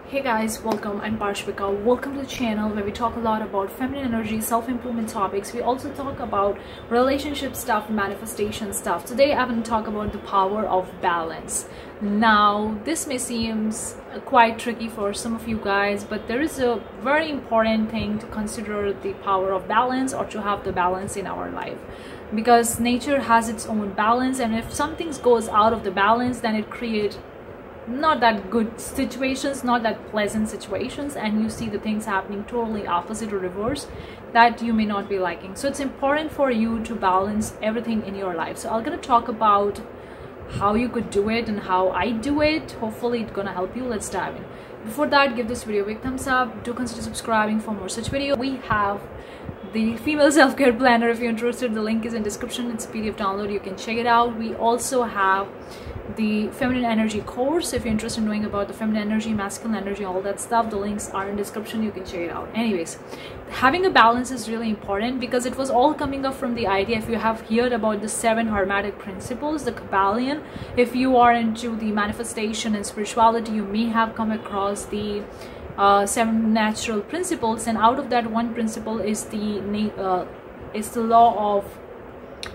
Hey guys, welcome. I'm Parshvika. Welcome to the channel where we talk a lot about feminine energy, self-improvement topics. We also talk about relationship stuff, manifestation stuff. Today I'm going to talk about the power of balance. Now, this may seem quite tricky for some of you guys, but there is a very important thing to consider: the power of balance, or to have the balance in our life. Because nature has its own balance, and if something goes out of the balance, then it creates not that good situations, not that pleasant situations, and you see the things happening totally opposite or reverse that you may not be liking. So it's important for you to balance everything in your life. So I'm gonna talk about how you could do it and how I do it. Hopefully it's gonna help you. Let's dive in. Before that, give this video a big thumbs up. Do consider subscribing for more such videos. We have the female self-care planner. If you're interested, the link is in description. It's a PDF download, you can check it out. We also have the feminine energy course. If you're interested in knowing about the feminine energy, masculine energy, all that stuff, the links are in description, you can check it out. Anyways, having a balance is really important, because it was all coming up from the idea, if you have heard about the 7 Hermetic principles, the Kabbalion. If you are into the manifestation and spirituality, you may have come across the 7 natural principles, and out of that, one principle is the law of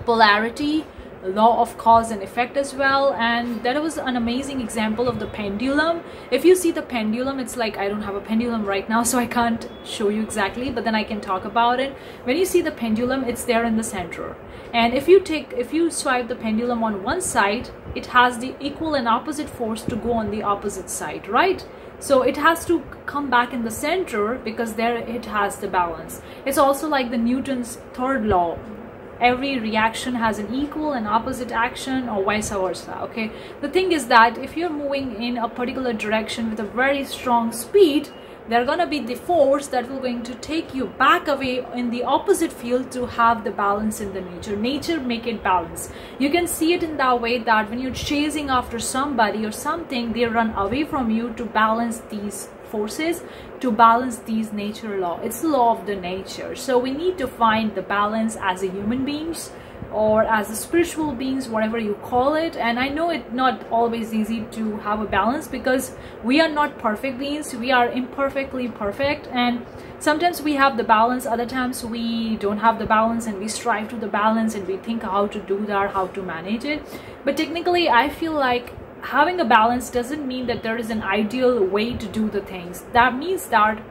polarity, law of cause and effect as well. And that was an amazing example of the pendulum. If you see the pendulum, it's like, I don't have a pendulum right now, so I can't show you exactly, but then I can talk about it. When you see the pendulum, it's there in the center, and if you swipe the pendulum on one side, it has the equal and opposite force to go on the opposite side, right? So it has to come back in the center, because there it has the balance. It's also like the Newton's third law. Every reaction has an equal and opposite action, or vice versa. Okay, the thing is that if you're moving in a particular direction with a very strong speed, there's gonna be the force that will going to take you back away in the opposite field to have the balance in the nature make it balance. You can see it in that way, that when you're chasing after somebody or something, they run away from you to balance these forces, to balance these nature law. It's the law of the nature. So we need to find the balance as a human beings, or as a spiritual beings, whatever you call it. And I know it's not always easy to have a balance, because we are not perfect beings, we are imperfectly perfect, and sometimes we have the balance, other times we don't have the balance, and we strive to the balance, and we think how to do that, how to manage it. But technically, I feel like having a balance doesn't mean that there is an ideal way to do the things. That means that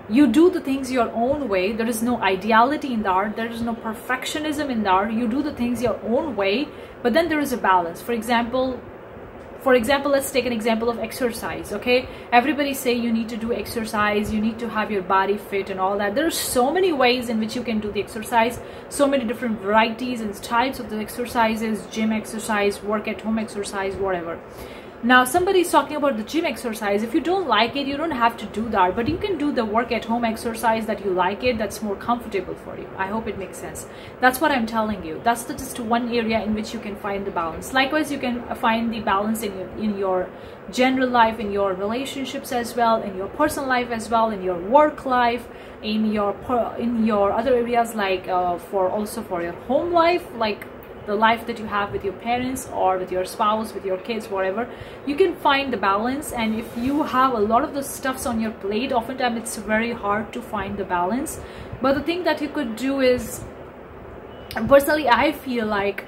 you do the things your own way. There is no ideality in that, there is no perfectionism in that. You do the things your own way, but then there is a balance. For example, let's take an example of exercise. Okay, everybody say you need to do exercise, you need to have your body fit and all that. There are so many ways in which you can do the exercise, so many different varieties and types of the exercises: gym exercise, work at home exercise, whatever. Now somebody's talking about the gym exercise. If you don't like it, you don't have to do that, but you can do the work at home exercise that you like it, that's more comfortable for you. I hope it makes sense. That's what I'm telling you. That's just one area in which you can find the balance. Likewise, you can find the balance in your general life, in your relationships as well, in your personal life as well, in your work life, in your other areas, like for your home life, like the life that you have with your parents or with your spouse, with your kids, whatever. You can find the balance. And if you have a lot of the stuffs on your plate, oftentimes it's very hard to find the balance. But the thing that you could do is, personally, I feel like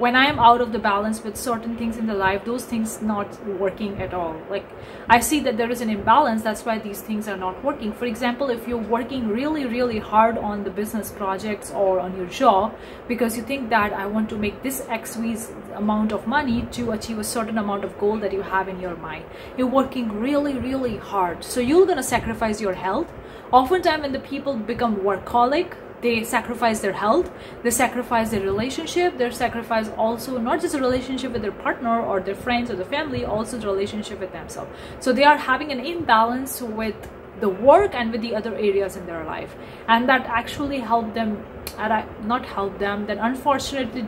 when I am out of the balance with certain things in the life, those things not working at all. Like, I see that there is an imbalance, that's why these things are not working. For example, if you're working really hard on the business projects or on your job, because you think that I want to make this XYZ amount of money to achieve a certain amount of goal that you have in your mind, you're working really hard, so you're gonna sacrifice your health. Oftentimes when the people become workaholic, they sacrifice their health, they sacrifice their relationship, they sacrifice also not just a relationship with their partner or their friends or the family, also the relationship with themselves. So they are having an imbalance with the work and with the other areas in their life, and that actually help them, not help them, then unfortunately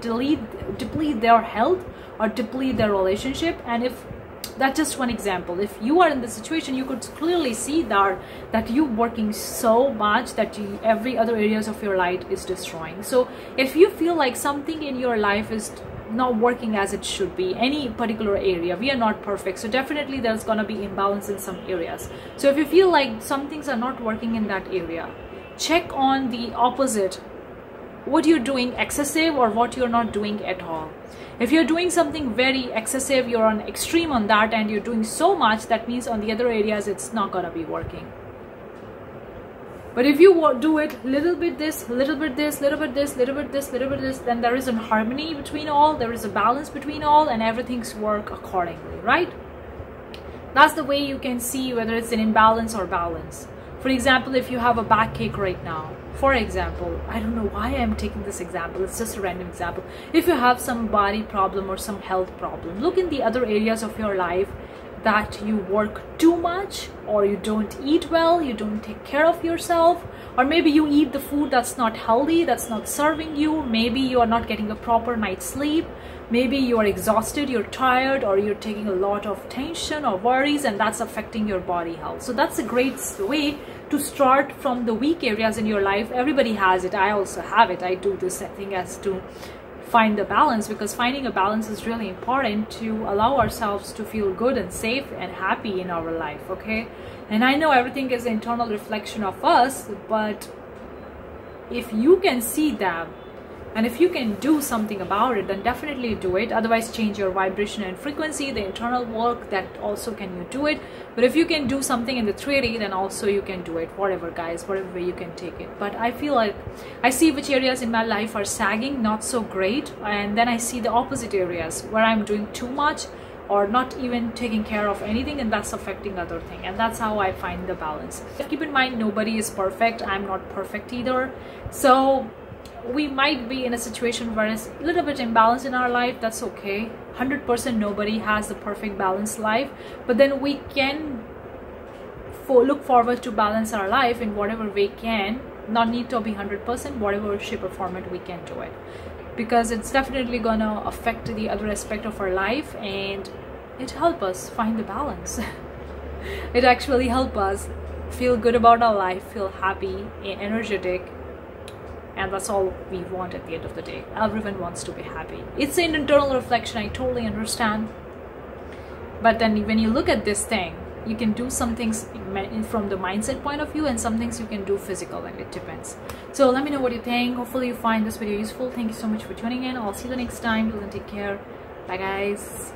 deplete their health or deplete their relationship. And if that's just one example. If you are in the situation, you could clearly see that you working so much that every other areas of your life is destroying. So if you feel like something in your life is not working as it should be. Any particular area, we are not perfect, so definitely there's gonna be imbalance in some areas. So if you feel like some things are not working in that area, check on the opposite, what you're doing excessive or what you're not doing at all. If you're doing something very excessive, you're on extreme on that, and you're doing so much, that means on the other areas it's not gonna be working. But if you do it little bit this, little bit this, little bit this, little bit this, little bit this, then there is a harmony between all, there is a balance between all, and everything's work accordingly, right? That's the way you can see whether it's an imbalance or balance. For example, if you have a backache right now, for example, I don't know why I'm taking this example, it's just a random example. If you have some body problem or some health problem, look in the other areas of your life that you work too much, or you don't eat well, you don't take care of yourself, or maybe you eat the food that's not healthy, that's not serving you, maybe you are not getting a proper night's sleep, maybe you are exhausted, you're tired, or you're taking a lot of tension or worries, and that's affecting your body health. So that's a great way to start from the weak areas in your life. Everybody has it, I also have it. I do this thing as to find the balance, because finding a balance is really important to allow ourselves to feel good and safe and happy in our life, okay? And I know everything is an internal reflection of us, but if you can see them and if you can do something about it, then definitely do it. Otherwise, change your vibration and frequency, the internal work, that also can you do it. But if you can do something in the 3D, then also you can do it. Whatever, guys, whatever way you can take it. But I feel like I see which areas in my life are sagging, not so great, and then I see the opposite areas where I'm doing too much or not even taking care of anything, and that's affecting other thing. And that's how I find the balance. Keep in mind, nobody is perfect. I'm not perfect either. So we might be in a situation where it's a little bit imbalanced in our life. That's okay. 100% nobody has the perfect balanced life, but then we can look forward to balance our life in whatever way can. Not need to be 100%, whatever shape or format we can do it, because it's definitely gonna affect the other aspect of our life, and it help us find the balance. It actually help us feel good about our life, feel happy and energetic. And that's all we want at the end of the day. Everyone wants to be happy. It's an internal reflection, I totally understand. But then when you look at this thing, you can do some things from the mindset point of view, and some things you can do physical, and it depends. So let me know what you think. Hopefully you find this video useful. Thank you so much for tuning in. I'll see you the next time. Till then, take care. Bye, guys.